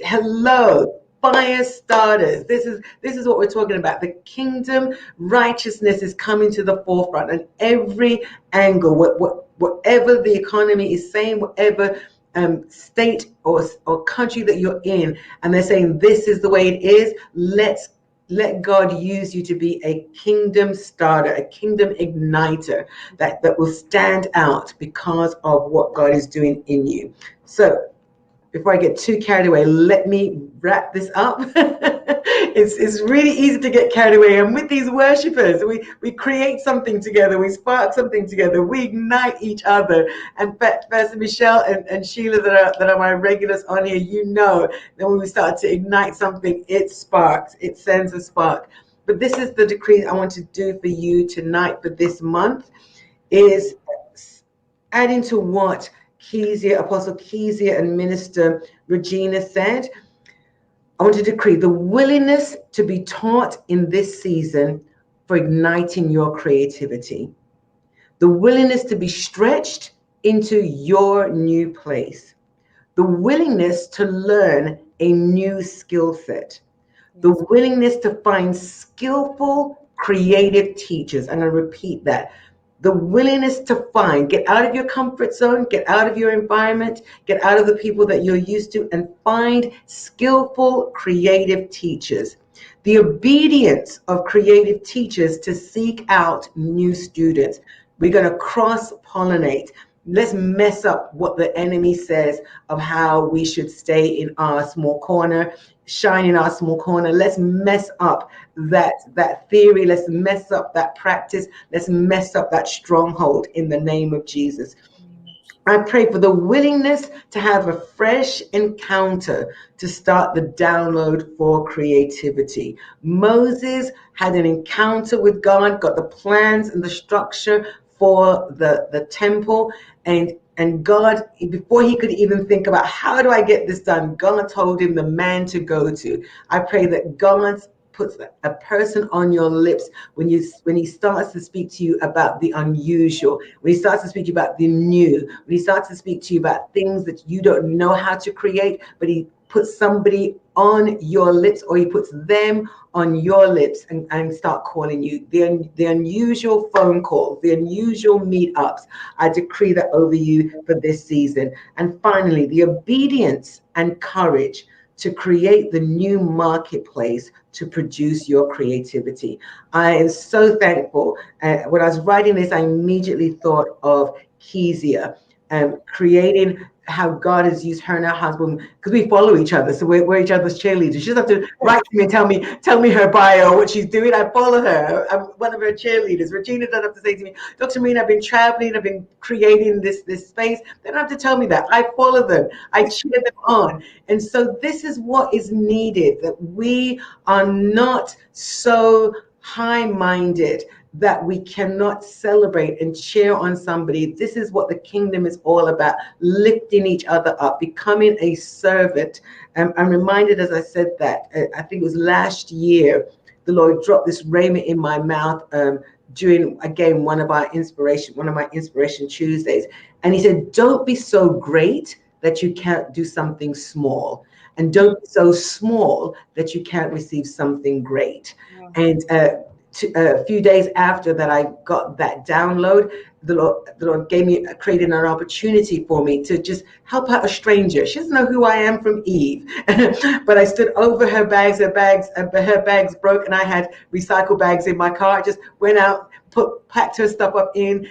Hello, fire starters. This is what we're talking about. The kingdom righteousness is coming to the forefront, and every angle, whatever the economy is saying, whatever state or country that you're in, and they're saying this is the way it is. Let God use you to be a kingdom starter, a kingdom igniter that will stand out because of what God is doing in you. So before I get too carried away, let me wrap this up. It's really easy to get carried away. And with these worshipers, we create something together, we spark something together, we ignite each other. And Pastor Michelle and Sheila that are my regulars on here, you know that when we start to ignite something, it sparks, it sends a spark. But this is the decree I want to do for you tonight for this month, is adding to what Apostle Kezia and Minister Regina said. I want to decree the willingness to be taught in this season for igniting your creativity, the willingness to be stretched into your new place, the willingness to learn a new skill set, the willingness to find skillful, creative teachers. I'm going to repeat that. The willingness to get out of your comfort zone, get out of your environment, get out of the people that you're used to, and find skillful, creative teachers. The obedience of creative teachers to seek out new students. We're going to cross-pollinate. Let's mess up what the enemy says of how we should stay in our small corner, shine in our small corner. Let's mess up that theory. Let's mess up that practice. Let's mess up that stronghold in the name of Jesus. I pray for the willingness to have a fresh encounter to start the download for creativity. Moses had an encounter with God, got the plans and the structure for the temple, and God, before he could even think about how do I get this done, God told him the man to go to. I pray that God puts a person on your lips when he starts to speak to you about the unusual, when he starts to speak to you about the new, when he starts to speak to you about things that you don't know how to create, but he puts somebody on your lips, or he puts them on your lips and start calling you. The unusual phone calls, the unusual meetups, I decree that over you for this season. And finally, the obedience and courage to create the new marketplace to produce your creativity. I am so thankful. When I was writing this, I immediately thought of Kezia, creating how God has used her and her husband, because we follow each other, so we're each other's cheerleaders. She doesn't have to write to me and tell me her bio, what she's doing. I follow her. I'm one of her cheerleaders. Regina doesn't have to say to me, Dr. Marina, I've been traveling, I've been creating this space. They don't have to tell me that. I follow them. I cheer them on. And so this is what is needed, that we are not so high-minded that we cannot celebrate and cheer on somebody. This is what the kingdom is all about, lifting each other up, becoming a servant. I'm reminded, as I said that, I think it was last year, the Lord dropped this rhema in my mouth during, again, one of my Inspiration Tuesdays. And he said, don't be so great that you can't do something small. And don't be so small that you can't receive something great. And a few days after that, I got that download. The Lord created an opportunity for me to just help out a stranger. She doesn't know who I am from Eve, but I stood over her bags. Her bags broke, and I had recycle bags in my car. I just went out, packed her stuff up in, and